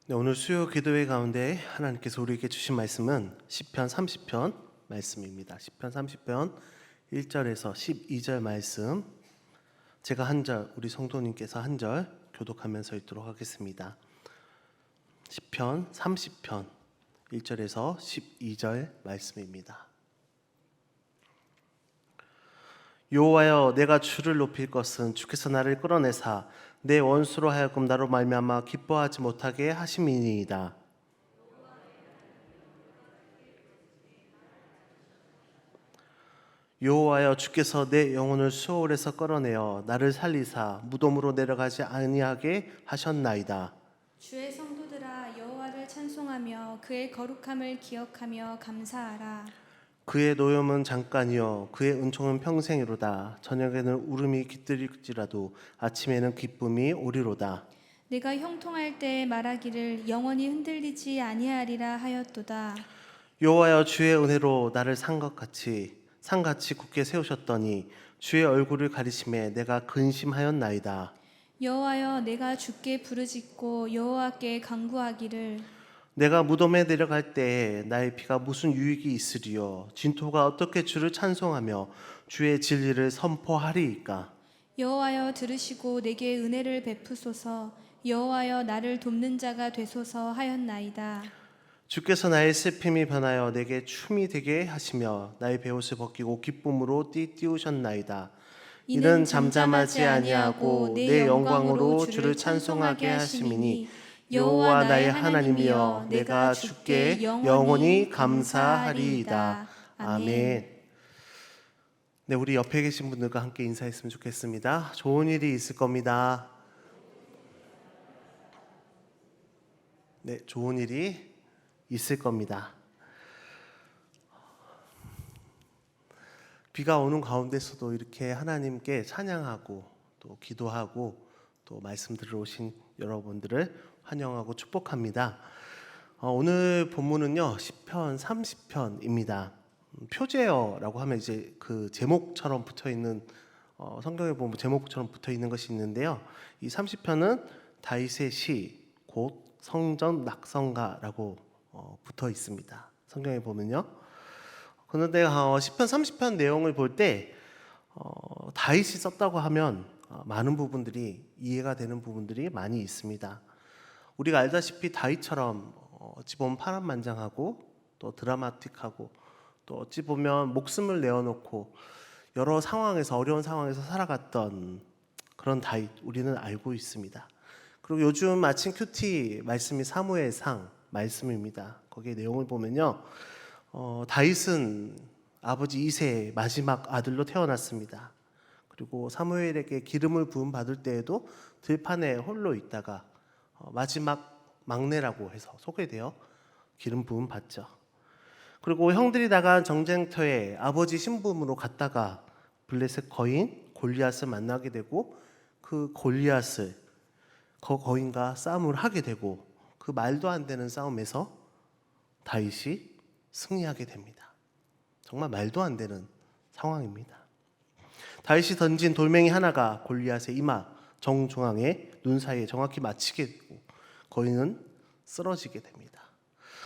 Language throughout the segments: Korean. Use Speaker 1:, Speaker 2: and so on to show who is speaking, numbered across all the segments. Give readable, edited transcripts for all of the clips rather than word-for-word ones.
Speaker 1: 네, 오늘 수요 기도회 가운데 하나님께서 우리에게 주신 말씀은 시편 30편 말씀입니다. 시편 30편 1절에서 12절 말씀, 제가 한 절, 우리 성도님께서 한 절 교독하면서 읽도록 하겠습니다. 시편 30편 1절에서 12절 말씀입니다. 여호와여, 내가 주를 높일 것은 주께서 나를 끌어내사 내 원수로 하여금 나로 말미암아 기뻐하지 못하게 하심이니이다. 여호와여, 주께서 내 영혼을 수월에서 끌어내어 나를 살리사 무덤으로 내려가지 아니하게 하셨나이다.
Speaker 2: 주의 성도들아, 여호와를 찬송하며 그의 거룩함을 기억하며 감사하라.
Speaker 1: 그의 노염은 잠깐이요 그의 은총은 평생이로다. 저녁에는 울음이 깃들일지라도 아침에는 기쁨이 오리로다.
Speaker 2: 내가 형통할 때 말하기를 영원히 흔들리지 아니하리라 하였도다.
Speaker 1: 여호와여, 주의 은혜로 나를 상같이 굳게 세우셨더니 주의 얼굴을 가리심에 내가 근심하였나이다.
Speaker 2: 여호와여, 내가 주께 부르짖고 여호와께 간구하기를
Speaker 1: 내가 무덤에 내려갈 때에 나의 피가 무슨 유익이 있으리요? 진토가 어떻게 주를 찬송하며 주의 진리를 선포하리이까?
Speaker 2: 여호와여, 들으시고 내게 은혜를 베푸소서. 여호와여, 나를 돕는 자가 되소서 하였나이다.
Speaker 1: 주께서 나의 슬픔이 변하여 내게 춤이 되게 하시며 나의 베옷을 벗기고 기쁨으로 띠띠우셨나이다. 이는 잠잠하지 아니하고 내 영광으로 주를 찬송하게 하심이니 여호와 나의 하나님이여, 내가 주께 영원히 감사하리이다. 아멘. 네, 우리 옆에 계신 분들과 함께 인사했으면 좋겠습니다. 좋은 일이 있을 겁니다. 네, 좋은 일이 있을 겁니다. 비가 오는 가운데서도 이렇게 하나님께 찬양하고 또 기도하고 또 말씀 들어오신 여러분들을 환영하고 축복합니다. 오늘 본문은요, 시편 30편입니다. 표제어라고 하면 이제 그 제목처럼 붙어 있는, 성경에 보면 제목처럼 붙어 있는 것이 있는데요. 이 30편은 다윗의 시, 곧 성전 낙성가라고 붙어 있습니다. 성경에 보면요. 그런데 시편 30편 내용을 볼 때 다윗이 썼다고 하면 많은 부분들이 이해가 되는 부분들이 많이 있습니다. 우리가 알다시피 다윗처럼 어찌 보면 파란만장하고 또 드라마틱하고 또 어찌 보면 목숨을 내어놓고 여러 상황에서, 어려운 상황에서 살아갔던 그런 다윗, 우리는 알고 있습니다. 그리고 요즘 마침 큐티 말씀이 사무엘상 말씀입니다. 거기에 내용을 보면요, 다윗은 아버지 이새의 마지막 아들로 태어났습니다. 그리고 사무엘에게 기름을 부음 받을 때에도 들판에 홀로 있다가 마지막 막내라고 해서 소개되어 기름 부음 받죠. 그리고 형들이 나간 정쟁터에 아버지 신부름으로 갔다가 블레셋 거인 골리앗을 만나게 되고 그 골리앗을 그 거인과 싸움을 하게 되고 그 말도 안 되는 싸움에서 다윗이 승리하게 됩니다. 정말 말도 안 되는 상황입니다. 다윗이 던진 돌멩이 하나가 골리앗의 이마 정중앙에 눈 사이에 정확히 맞히게 되고 거인은 쓰러지게 됩니다.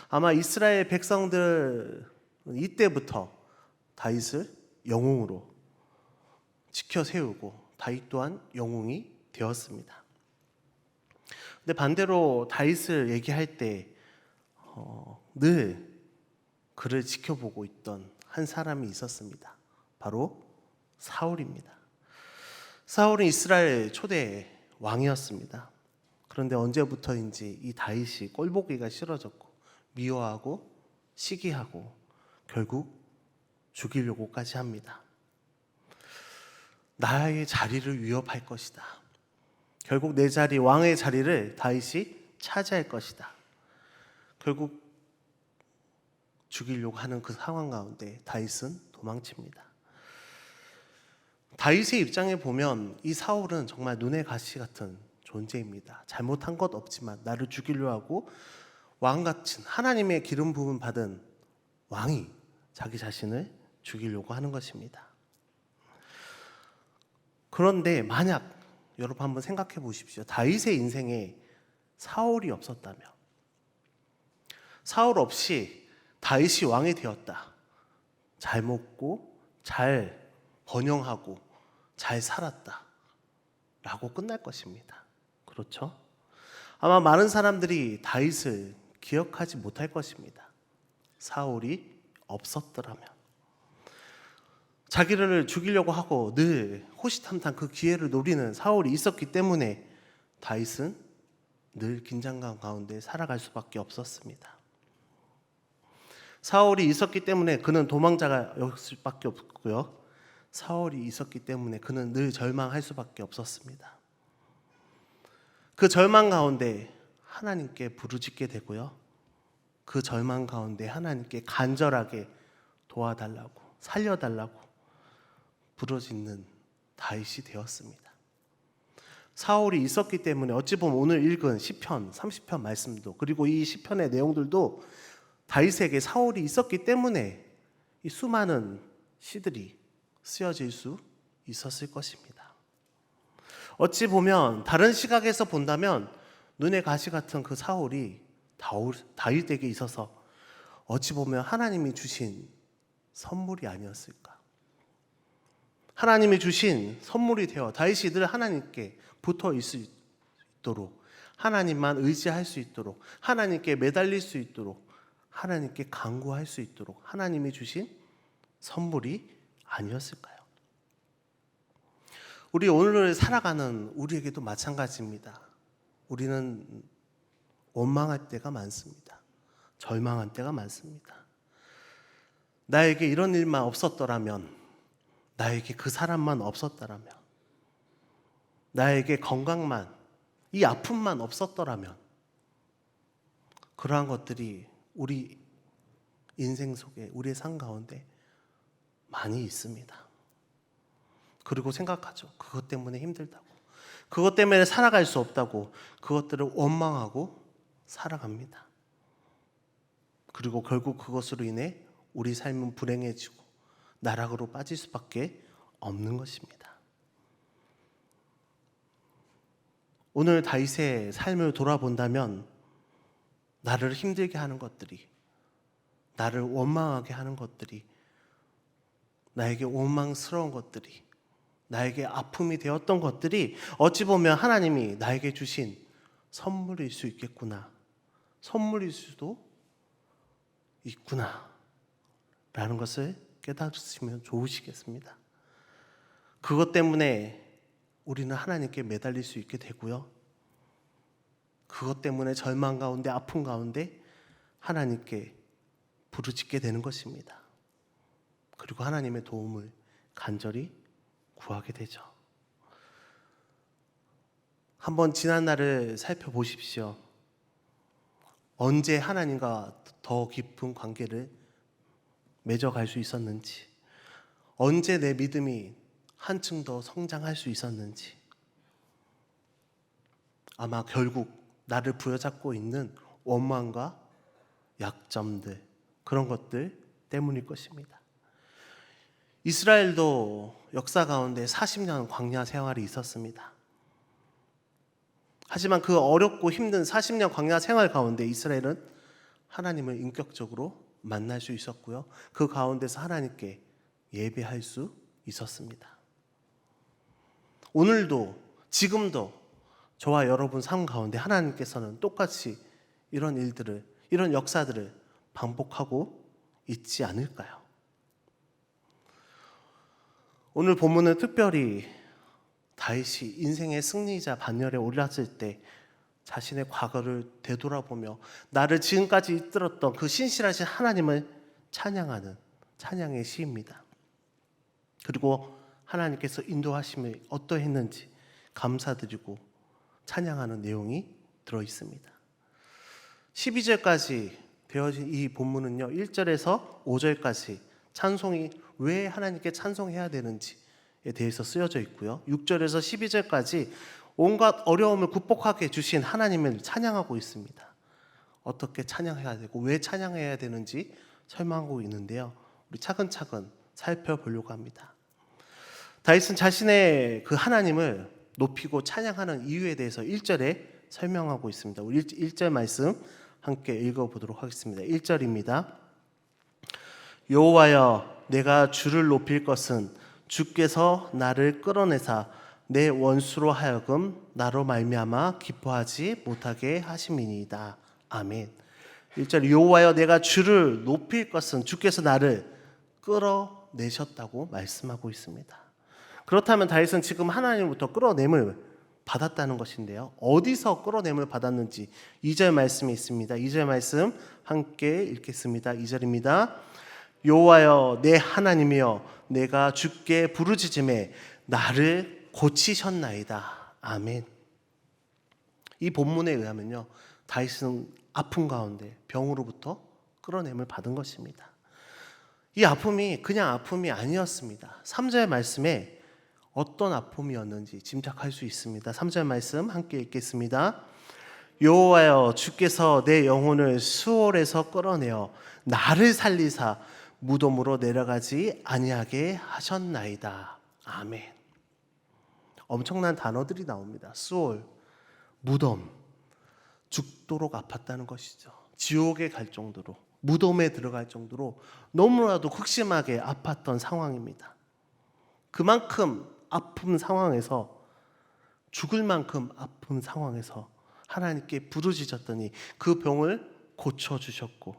Speaker 1: 아마 이스라엘 백성들은 이때부터 다윗을 영웅으로 지켜 세우고 다윗 또한 영웅이 되었습니다. 근데 반대로 다윗을 얘기할 때 늘 그를 지켜보고 있던 한 사람이 있었습니다. 바로 사울입니다. 사울은 이스라엘 초대 왕이었습니다. 그런데 언제부터인지 이 다윗이 꼴보기가 싫어졌고 미워하고 시기하고 결국 죽이려고까지 합니다. 나의 자리를 위협할 것이다. 결국 내 자리, 왕의 자리를 다윗이 차지할 것이다. 결국 죽이려고 하는 그 상황 가운데 다윗은 도망칩니다. 다윗의 입장에 보면 이 사울은 정말 눈의 가시 같은 존재입니다. 잘못한 것 없지만 나를 죽이려 하고 왕같은 하나님의 기름 부음 받은 왕이 자기 자신을 죽이려고 하는 것입니다. 그런데 만약 여러분 한번 생각해 보십시오. 다윗의 인생에 사울이 없었다면, 사울 없이 다윗이 왕이 되었다. 잘 먹고 잘 번영하고 잘 살았다 라고 끝날 것입니다. 그렇죠? 아마 많은 사람들이 다윗을 기억하지 못할 것입니다. 사울이 없었더라면. 자기를 죽이려고 하고 늘 호시탐탐 그 기회를 노리는 사울이 있었기 때문에 다윗은 늘 긴장감 가운데 살아갈 수밖에 없었습니다. 사울이 있었기 때문에 그는 도망자였을 수밖에 없고요. 사울이 있었기 때문에 그는 늘 절망할 수밖에 없었습니다. 그 절망 가운데 하나님께 부르짖게 되고요. 그 절망 가운데 하나님께 간절하게 도와달라고, 살려달라고 부르짖는 다윗이 되었습니다. 사울이 있었기 때문에 어찌 보면 오늘 읽은 시편 30편 말씀도, 그리고 이 시편의 내용들도 다윗에게 사울이 있었기 때문에 이 수많은 시들이 쓰여질 수 있었을 것입니다. 어찌 보면 다른 시각에서 본다면 눈의 가시 같은 그 사울이 다윗에게 있어서 어찌 보면 하나님이 주신 선물이 아니었을까. 하나님이 주신 선물이 되어 다윗이 늘 하나님께 붙어 있을 수 있도록, 하나님만 의지할 수 있도록, 하나님께 매달릴 수 있도록, 하나님께 간구할 수 있도록 하나님이 주신 선물이 아니었을까요? 우리 오늘을 살아가는 우리에게도 마찬가지입니다. 우리는 원망할 때가 많습니다. 절망할 때가 많습니다. 나에게 이런 일만 없었더라면, 나에게 그 사람만 없었더라면, 나에게 건강만, 이 아픔만 없었더라면, 그러한 것들이 우리 인생 속에, 우리의 삶 가운데 많이 있습니다. 그리고 생각하죠. 그것 때문에 힘들다고, 그것 때문에 살아갈 수 없다고, 그것들을 원망하고 살아갑니다. 그리고 결국 그것으로 인해 우리 삶은 불행해지고 나락으로 빠질 수밖에 없는 것입니다. 오늘 다윗의 삶을 돌아본다면 나를 힘들게 하는 것들이, 나를 원망하게 하는 것들이, 나에게 원망스러운 것들이, 나에게 아픔이 되었던 것들이 어찌 보면 하나님이 나에게 주신 선물일 수 있겠구나, 선물일 수도 있구나 라는 것을 깨달으시면 좋으시겠습니다. 그것 때문에 우리는 하나님께 매달릴 수 있게 되고요. 그것 때문에 절망 가운데, 아픔 가운데 하나님께 부르짖게 되는 것입니다. 그리고 하나님의 도움을 간절히 구하게 되죠. 한번 지난 날을 살펴보십시오. 언제 하나님과 더 깊은 관계를 맺어갈 수 있었는지, 언제 내 믿음이 한층 더 성장할 수 있었는지, 아마 결국 나를 부여잡고 있는 원망과 약점들, 그런 것들 때문일 것입니다. 이스라엘도 역사 가운데 40년 광야 생활이 있었습니다. 하지만 그 어렵고 힘든 40년 광야 생활 가운데 이스라엘은 하나님을 인격적으로 만날 수 있었고요. 그 가운데서 하나님께 예배할 수 있었습니다. 오늘도, 지금도 저와 여러분 삶 가운데 하나님께서는 똑같이 이런 일들을, 이런 역사들을 반복하고 있지 않을까요? 오늘 본문은 특별히 다윗이 인생의 승리자 반열에 올랐을 때 자신의 과거를 되돌아보며 나를 지금까지 이끌었던 그 신실하신 하나님을 찬양하는 찬양의 시입니다. 그리고 하나님께서 인도하심이 어떠했는지 감사드리고 찬양하는 내용이 들어있습니다. 12절까지 되어진 이 본문은요, 1절에서 5절까지 찬송이 왜 하나님께 찬송해야 되는지에 대해서 쓰여져 있고요, 6절에서 12절까지 온갖 어려움을 극복하게 주신 하나님을 찬양하고 있습니다. 어떻게 찬양해야 되고 왜 찬양해야 되는지 설명하고 있는데요, 우리 차근차근 살펴보려고 합니다. 다윗은 자신의 그 하나님을 높이고 찬양하는 이유에 대해서 1절에 설명하고 있습니다. 우리 1절 말씀 함께 읽어보도록 하겠습니다. 1절입니다. 여호와여 내가 주를 높일 것은 주께서 나를 끌어내사 내 원수로 하여금 나로 말미암아 기뻐하지 못하게 하심이니이다. 아멘. 1절 여호와여 내가 주를 높일 것은 주께서 나를 끌어내셨다고 말씀하고 있습니다. 그렇다면 다윗은 지금 하나님으로부터 끌어냄을 받았다는 것인데요. 어디서 끌어냄을 받았는지 2절 말씀이 있습니다. 2절 말씀 함께 읽겠습니다. 2절입니다. 여호와여 내 하나님이여 내가 주께 부르짖음에 나를 고치셨나이다. 아멘. 이 본문에 의하면요, 다윗은 아픔 가운데 병으로부터 끌어냄을 받은 것입니다. 이 아픔이 그냥 아픔이 아니었습니다. 3절 말씀에 어떤 아픔이었는지 짐작할 수 있습니다. 3절 말씀 함께 읽겠습니다. 여호와여 주께서 내 영혼을 수월에서 끌어내어 나를 살리사 무덤으로 내려가지 아니하게 하셨나이다. 아멘. 엄청난 단어들이 나옵니다. 수월, 무덤, 죽도록 아팠다는 것이죠. 지옥에 갈 정도로, 무덤에 들어갈 정도로 너무나도 극심하게 아팠던 상황입니다. 그만큼 아픈 상황에서, 죽을 만큼 아픈 상황에서 하나님께 부르짖었더니 그 병을 고쳐주셨고,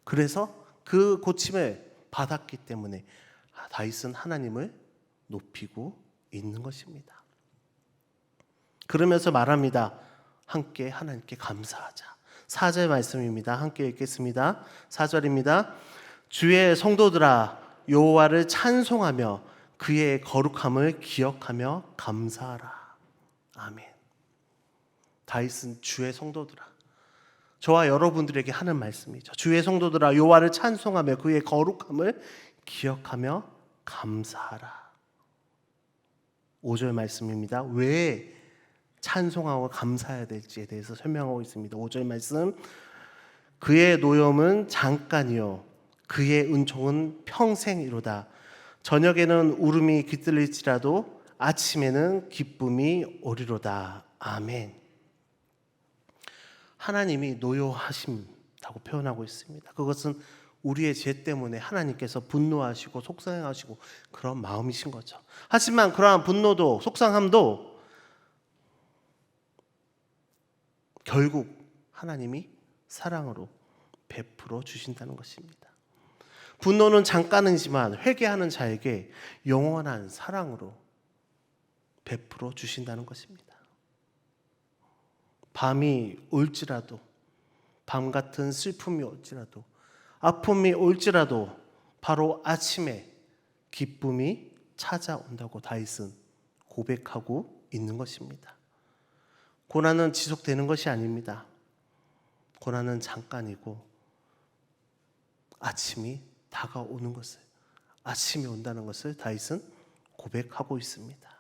Speaker 1: 그래서 그 고침을 받았기 때문에 다윗은 하나님을 높이고 있는 것입니다. 그러면서 말합니다. 함께 하나님께 감사하자. 4절 말씀입니다. 함께 읽겠습니다. 4절입니다. 주의 성도들아 여호와를 찬송하며 그의 거룩함을 기억하며 감사하라. 아멘. 다윗은 주의 성도들아, 저와 여러분들에게 하는 말씀이죠. 주의 성도들아 여호와를 찬송하며 그의 거룩함을 기억하며 감사하라. 5절 말씀입니다. 왜 찬송하고 감사해야 될지에 대해서 설명하고 있습니다. 5절 말씀. 그의 노염은 잠깐이요 그의 은총은 평생이로다. 저녁에는 울음이 깃들릴지라도 아침에는 기쁨이 오리로다. 아멘. 하나님이 노여하신다고 표현하고 있습니다. 그것은 우리의 죄 때문에 하나님께서 분노하시고 속상하시고 그런 마음이신 거죠. 하지만 그러한 분노도 속상함도 결국 하나님이 사랑으로 베풀어 주신다는 것입니다. 분노는 잠깐이지만 회개하는 자에게 영원한 사랑으로 베풀어 주신다는 것입니다. 밤이 올지라도, 밤 같은 슬픔이 올지라도, 아픔이 올지라도 바로 아침에 기쁨이 찾아온다고 다윗은 고백하고 있는 것입니다. 고난은 지속되는 것이 아닙니다. 고난은 잠깐이고 아침이 다가오는 것을, 아침이 온다는 것을 다윗은 고백하고 있습니다.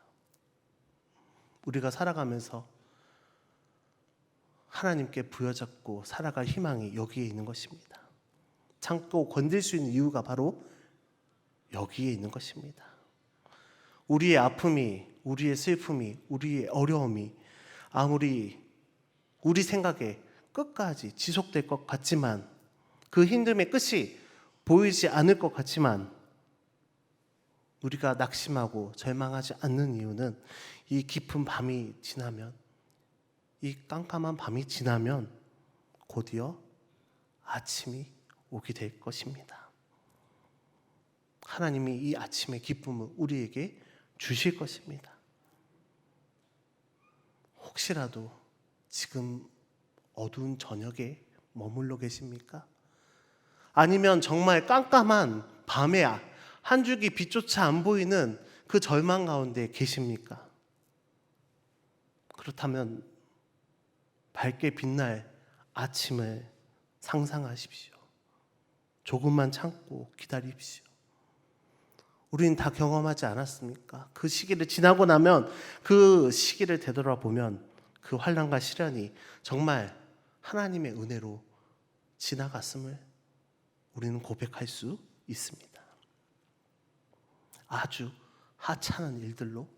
Speaker 1: 우리가 살아가면서 하나님께 부여잡고 살아갈 희망이 여기에 있는 것입니다. 참고 건들 수 있는 이유가 바로 여기에 있는 것입니다. 우리의 아픔이, 우리의 슬픔이, 우리의 어려움이 아무리 우리 생각에 끝까지 지속될 것 같지만, 그 힘듦의 끝이 보이지 않을 것 같지만, 우리가 낙심하고 절망하지 않는 이유는 이 깊은 밤이 지나면, 이 깜깜한 밤이 지나면 곧이어 아침이 오게 될 것입니다. 하나님이 이 아침의 기쁨을 우리에게 주실 것입니다. 혹시라도 지금 어두운 저녁에 머물러 계십니까? 아니면 정말 깜깜한 밤에 한 줄기 빛조차 안 보이는 그 절망 가운데 계십니까? 그렇다면 밝게 빛날 아침을 상상하십시오. 조금만 참고 기다리십시오. 우리는 다 경험하지 않았습니까? 그 시기를 지나고 나면, 그 시기를 되돌아보면 그 환난과 시련이 정말 하나님의 은혜로 지나갔음을 우리는 고백할 수 있습니다. 아주 하찮은 일들로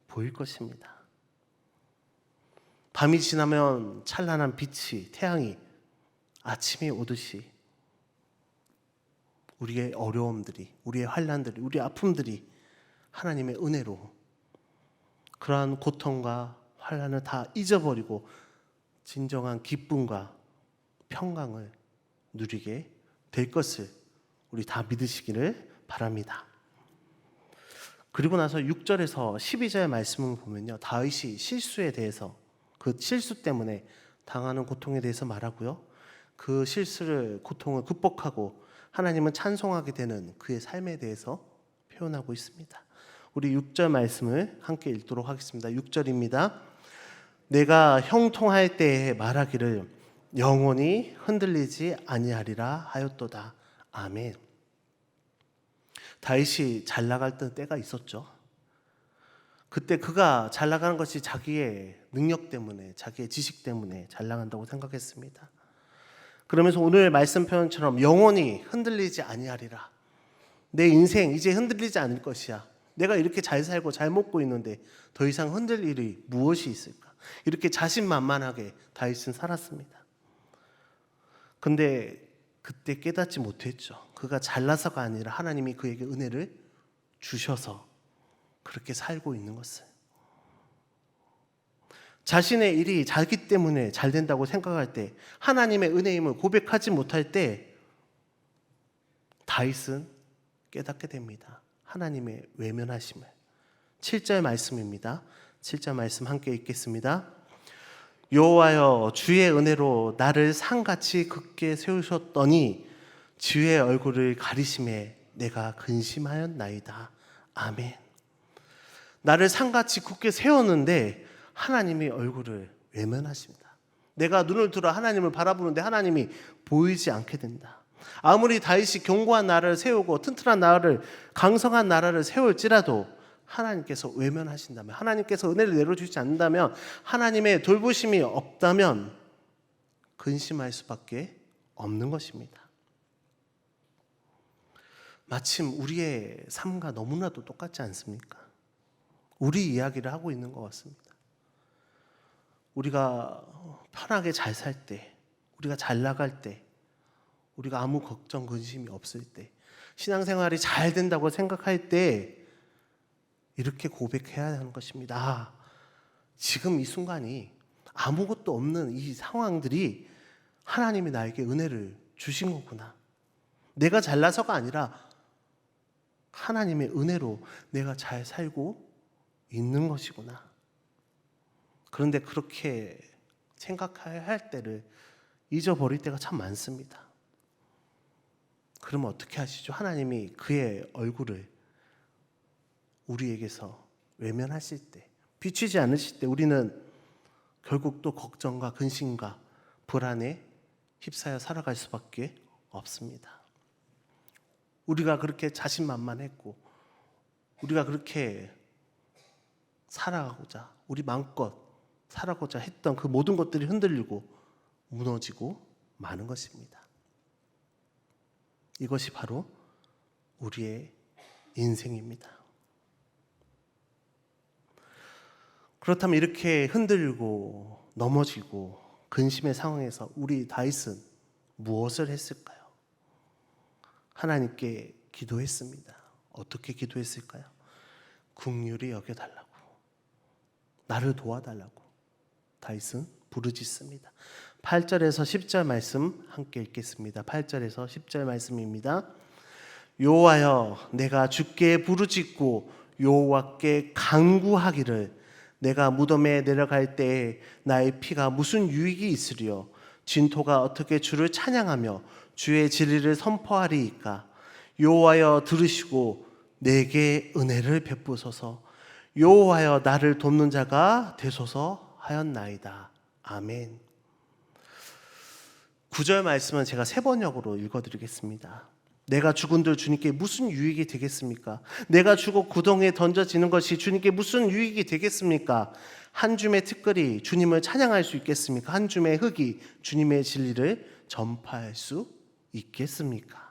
Speaker 1: 보일 것입니다. 밤이 지나면 찬란한 빛이, 태양이 아침이 오듯이 우리의 어려움들이, 우리의 환난들이, 우리의 아픔들이 하나님의 은혜로 그러한 고통과 환난을 다 잊어버리고 진정한 기쁨과 평강을 누리게 될 것을 우리 다 믿으시기를 바랍니다. 그리고 나서 6절에서 12절 말씀을 보면요, 다윗이 실수에 대해서, 그 실수 때문에 당하는 고통에 대해서 말하고요, 그 실수를, 고통을 극복하고 하나님은 찬송하게 되는 그의 삶에 대해서 표현하고 있습니다. 우리 6절 말씀을 함께 읽도록 하겠습니다. 6절입니다. 내가 형통할 때에 말하기를 영원히 흔들리지 아니하리라 하였도다. 아멘. 다윗이 잘 나갈 때가 있었죠. 그때 그가 잘 나가는 것이 자기의 능력 때문에, 자기의 지식 때문에 잘 나간다고 생각했습니다. 그러면서 오늘 말씀 표현처럼 영원히 흔들리지 아니하리라. 내 인생 이제 흔들리지 않을 것이야. 내가 이렇게 잘 살고 잘 먹고 있는데 더 이상 흔들 일이 무엇이 있을까? 이렇게 자신만만하게 다윗은 살았습니다. 근데 그때 깨닫지 못했죠. 그가 잘나서가 아니라 하나님이 그에게 은혜를 주셔서 그렇게 살고 있는 것을. 자신의 일이 자기 때문에 잘 된다고 생각할 때, 하나님의 은혜임을 고백하지 못할 때 다윗은 깨닫게 됩니다. 하나님의 외면하심을. 7절 말씀입니다. 7절 말씀 함께 읽겠습니다. 여호와여 주의 은혜로 나를 산같이 굳게 세우셨더니 주의 얼굴을 가리심에 내가 근심하였나이다. 아멘. 나를 산같이 굳게 세웠는데 하나님이 얼굴을 외면하십니다. 내가 눈을 들어 하나님을 바라보는데 하나님이 보이지 않게 된다. 아무리 다윗이 견고한 나라를 세우고 튼튼한 나라를, 강성한 나라를 세울지라도 하나님께서 외면하신다면, 하나님께서 은혜를 내려주지 않는다면, 하나님의 돌보심이 없다면 근심할 수밖에 없는 것입니다. 마침 우리의 삶과 너무나도 똑같지 않습니까? 우리 이야기를 하고 있는 것 같습니다. 우리가 편하게 잘 살 때, 우리가 잘 나갈 때, 우리가 아무 걱정, 근심이 없을 때, 신앙생활이 잘 된다고 생각할 때 이렇게 고백해야 하는 것입니다. 아, 지금 이 순간이 아무것도 없는 이 상황들이 하나님이 나에게 은혜를 주신 거구나. 내가 잘나서가 아니라 하나님의 은혜로 내가 잘 살고 있는 것이구나. 그런데 그렇게 생각해야 할 때를 잊어버릴 때가 참 많습니다. 그러면 어떻게 하시죠? 하나님이 그의 얼굴을 우리에게서 외면하실 때, 비추지 않으실 때 우리는 결국 또 걱정과 근심과 불안에 휩싸여 살아갈 수밖에 없습니다. 우리가 그렇게 자신만만했고, 우리가 그렇게 살아가고자, 우리 마음껏 살아가고자 했던 그 모든 것들이 흔들리고 무너지고 마는 것입니다. 이것이 바로 우리의 인생입니다. 그렇다면 이렇게 흔들리고 넘어지고 근심의 상황에서 우리 다윗은 무엇을 했을까요? 하나님께 기도했습니다. 어떻게 기도했을까요? 긍휼히 여겨달라고, 나를 도와달라고 다윗은 부르짖습니다. 8절에서 10절 말씀 함께 읽겠습니다. 8절에서 10절 말씀입니다. 여호와여 내가 주께 부르짖고 여호와께 간구하기를 내가 무덤에 내려갈 때에 나의 피가 무슨 유익이 있으리요? 진토가 어떻게 주를 찬양하며 주의 진리를 선포하리이까? 여호와여 들으시고 내게 은혜를 베푸소서. 여호와여 나를 돕는 자가 되소서 하였나이다. 아멘. 9절 말씀은 제가 3번역으로 읽어드리겠습니다. 내가 죽은들 주님께 무슨 유익이 되겠습니까? 내가 죽어 구덩이에 던져지는 것이 주님께 무슨 유익이 되겠습니까? 한 줌의 티끌이 주님을 찬양할 수 있겠습니까? 한 줌의 흙이 주님의 진리를 전파할 수 있겠습니까?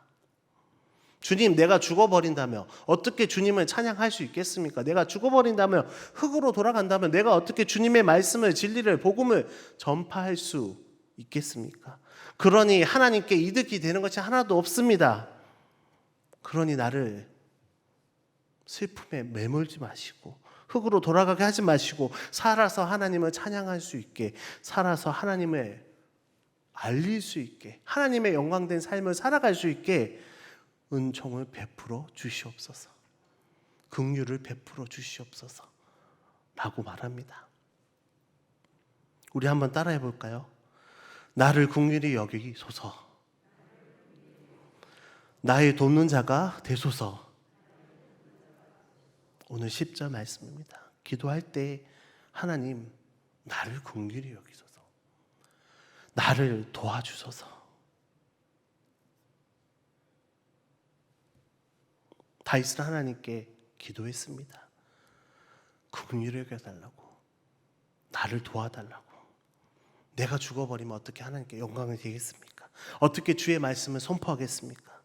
Speaker 1: 주님, 내가 죽어버린다며 어떻게 주님을 찬양할 수 있겠습니까? 내가 죽어버린다며 흙으로 돌아간다면 내가 어떻게 주님의 말씀을, 진리를, 복음을 전파할 수 있겠습니까? 그러니 하나님께 이득이 되는 것이 하나도 없습니다. 그러니 나를 슬픔에 매몰지 마시고 흙으로 돌아가게 하지 마시고 살아서 하나님을 찬양할 수 있게, 살아서 하나님을 알릴 수 있게, 하나님의 영광된 삶을 살아갈 수 있게 은총을 베풀어 주시옵소서, 긍휼을 베풀어 주시옵소서 라고 말합니다. 우리 한번 따라해 볼까요? 나를 긍휼히 여기소서, 나의 돕는 자가 되소서. 오늘 10절 말씀입니다. 기도할 때 하나님 나를 긍휼히 여기소서, 나를 도와주소서. 다윗은 하나님께 기도했습니다. 긍휼히 여겨달라고, 나를 도와달라고. 내가 죽어버리면 어떻게 하나님께 영광을 드리겠습니까? 어떻게 주의 말씀을 선포하겠습니까?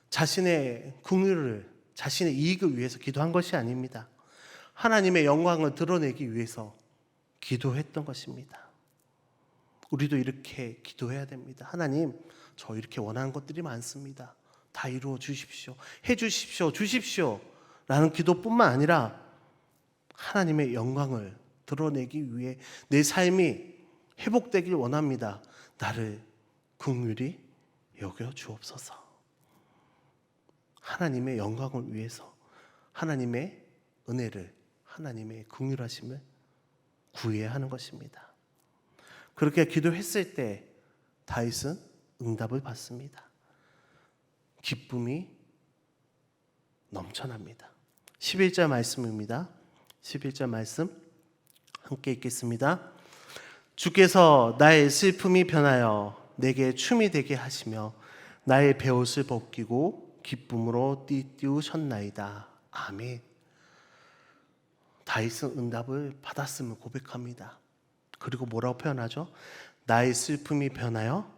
Speaker 1: 자신의 긍휼을, 자신의 이익을 위해서 기도한 것이 아닙니다. 하나님의 영광을 드러내기 위해서 기도했던 것입니다. 우리도 이렇게 기도해야 됩니다. 하나님, 저 이렇게 원하는 것들이 많습니다. 다 이루어 주십시오, 해 주십시오, 주십시오 라는 기도뿐만 아니라 하나님의 영광을 드러내기 위해 내 삶이 회복되길 원합니다. 나를 긍휼히 여겨 주옵소서. 하나님의 영광을 위해서 하나님의 은혜를, 하나님의 긍휼하심을 구해야 하는 것입니다. 그렇게 기도했을 때 다윗은 응답을 받습니다. 기쁨이 넘쳐납니다. 11절 말씀입니다. 11절 말씀 함께 읽겠습니다. 주께서 나의 슬픔이 변하여 내게 춤이 되게 하시며 나의 베옷을 벗기고 기쁨으로 띠띠우셨나이다. 아멘. 다윗은 응답을 받았음을 고백합니다. 그리고 뭐라고 표현하죠? 나의 슬픔이 변하여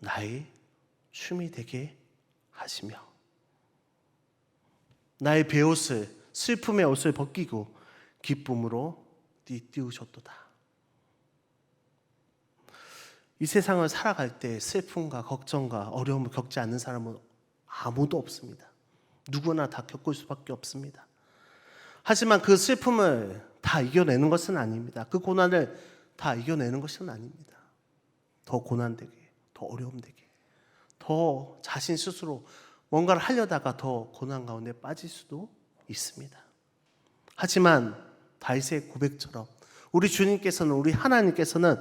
Speaker 1: 나의 춤이 되게 하시며, 나의 베옷을, 슬픔의 옷을 벗기고 기쁨으로 띠띠우셨도다. 이 세상을 살아갈 때 슬픔과 걱정과 어려움을 겪지 않는 사람은 아무도 없습니다. 누구나 다 겪을 수밖에 없습니다. 하지만 그 슬픔을 다 이겨내는 것은 아닙니다. 그 고난을 다 이겨내는 것은 아닙니다. 더 고난되게, 더 어려움되게, 더 자신 스스로 뭔가를 하려다가 더 고난 가운데 빠질 수도 있습니다. 하지만 다윗의 고백처럼 우리 주님께서는, 우리 하나님께서는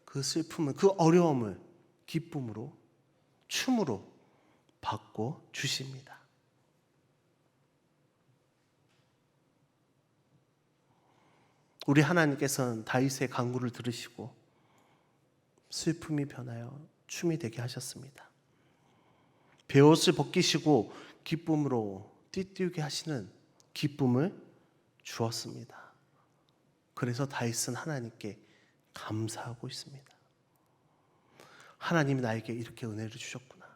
Speaker 1: 그 슬픔을, 그 어려움을 기쁨으로, 춤으로 바꿔 주십니다. 우리 하나님께서는 다윗의 간구를 들으시고 슬픔이 변하여 춤이 되게 하셨습니다. 베옷을 벗기시고 기쁨으로 띠띠우게 하시는 기쁨을 주었습니다. 그래서 다윗은 하나님께 감사하고 있습니다. 하나님이 나에게 이렇게 은혜를 주셨구나.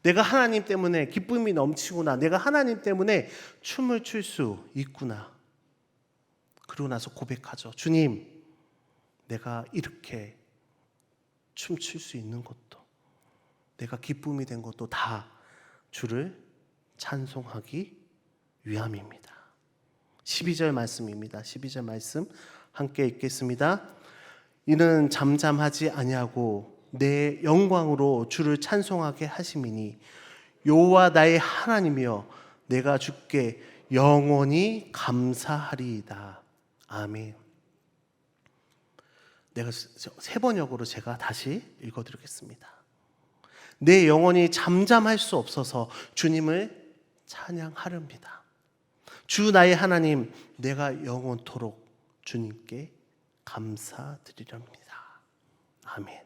Speaker 1: 내가 하나님 때문에 기쁨이 넘치구나. 내가 하나님 때문에 춤을 출 수 있구나. 그러고 나서 고백하죠. 주님, 내가 이렇게 춤출 수 있는 것도, 내가 기쁨이 된 것도 다 주를 찬송하기 위함입니다. 12절 말씀입니다. 12절 말씀 함께 읽겠습니다. 이는 잠잠하지 아니하고 내 영광으로 주를 찬송하게 하심이니 여호와 나의 하나님이여 내가 주께 영원히 감사하리이다. 아멘. 내가 세 번역으로 제가 다시 읽어드리겠습니다. 내 영혼이 잠잠할 수 없어서 주님을 찬양하렵니다. 주 나의 하나님, 내가 영원토록 주님께 감사드리렵니다. 아멘.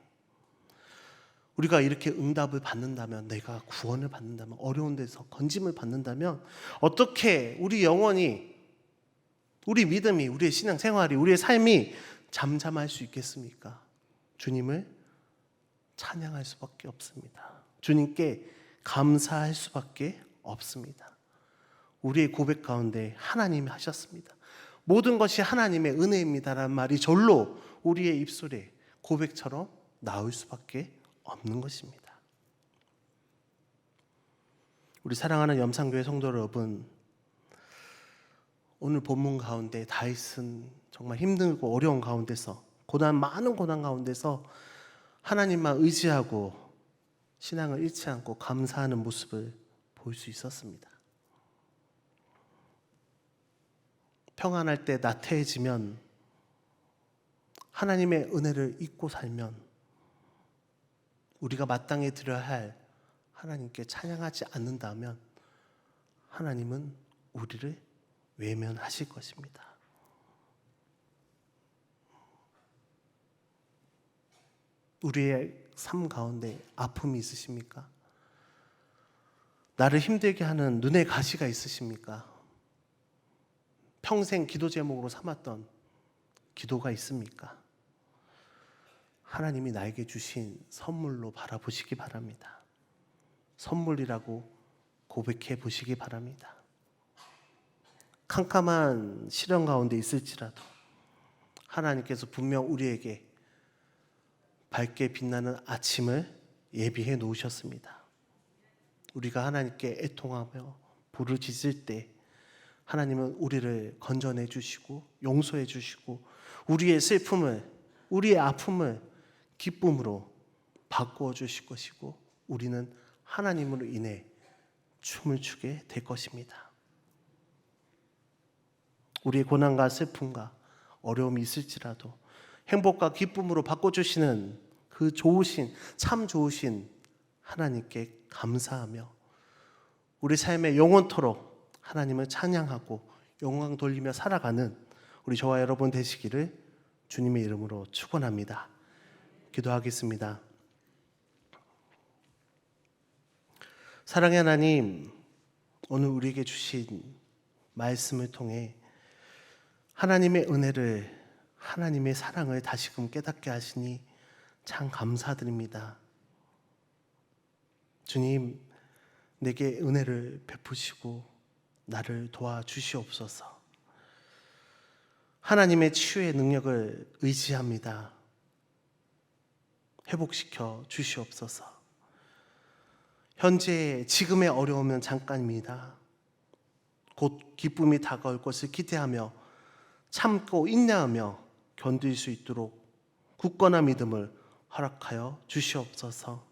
Speaker 1: 우리가 이렇게 응답을 받는다면, 내가 구원을 받는다면, 어려운 데서 건짐을 받는다면 어떻게 우리 영혼이, 우리 믿음이, 우리의 신앙생활이, 우리의 삶이 잠잠할 수 있겠습니까? 주님을 찬양할 수밖에 없습니다. 주님께 감사할 수밖에 없습니다. 우리의 고백 가운데 하나님이 하셨습니다. 모든 것이 하나님의 은혜입니다라는 말이 절로 우리의 입술에 고백처럼 나올 수밖에 없는 것입니다. 우리 사랑하는 염산교회 성도 여러분, 오늘 본문 가운데 다윗은 정말 힘들고 어려운 가운데서 많은 고난 가운데서 하나님만 의지하고 신앙을 잃지 않고 감사하는 모습을 볼 수 있었습니다. 평안할 때 나태해지면, 하나님의 은혜를 잊고 살면 우리가 마땅히 드려야 할 하나님께 찬양하지 않는다면 하나님은 우리를 외면하실 것입니다. 우리의 삶 가운데 아픔이 있으십니까? 나를 힘들게 하는 눈의 가시가 있으십니까? 평생 기도 제목으로 삼았던 기도가 있습니까? 하나님이 나에게 주신 선물로 바라보시기 바랍니다. 선물이라고 고백해 보시기 바랍니다. 캄캄한 시련 가운데 있을지라도 하나님께서 분명 우리에게 밝게 빛나는 아침을 예비해 놓으셨습니다. 우리가 하나님께 애통하며 부르짖을 때 하나님은 우리를 건져내 주시고 용서해 주시고 우리의 슬픔을, 우리의 아픔을 기쁨으로 바꾸어 주실 것이고 우리는 하나님으로 인해 춤을 추게 될 것입니다. 우리의 고난과 슬픔과 어려움이 있을지라도 행복과 기쁨으로 바꿔주시는 그 참 좋으신 하나님께 감사하며 우리 삶의 영원토록 하나님을 찬양하고 영광 돌리며 살아가는 우리 저와 여러분 되시기를 주님의 이름으로 축원합니다. 기도하겠습니다. 사랑의 하나님, 오늘 우리에게 주신 말씀을 통해 하나님의 은혜를, 하나님의 사랑을 다시금 깨닫게 하시니 참 감사드립니다. 주님, 내게 은혜를 베푸시고 나를 도와주시옵소서. 하나님의 치유의 능력을 의지합니다. 회복시켜 주시옵소서. 현재 지금의 어려움은 잠깐입니다. 곧 기쁨이 다가올 것을 기대하며 참고 인내하며 견딜 수 있도록 굳건한 믿음을 허락하여 주시옵소서.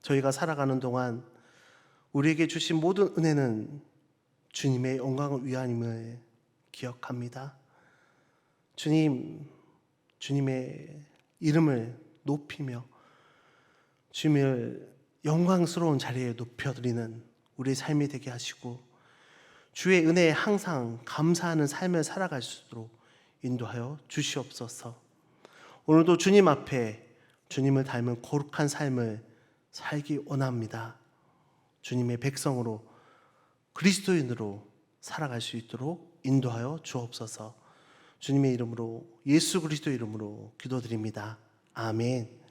Speaker 1: 저희가 살아가는 동안 우리에게 주신 모든 은혜는 주님의 영광을 위함을 기억합니다. 주님, 주님의 이름을 높이며 주님을 영광스러운 자리에 높여드리는 우리의 삶이 되게 하시고 주의 은혜에 항상 감사하는 삶을 살아갈 수 있도록 인도하여 주시옵소서. 오늘도 주님 앞에 주님을 닮은 거룩한 삶을 살기 원합니다. 주님의 백성으로 그리스도인으로 살아갈 수 있도록 인도하여 주옵소서. 주님의 이름으로, 예수 그리스도 이름으로 기도드립니다. 아멘.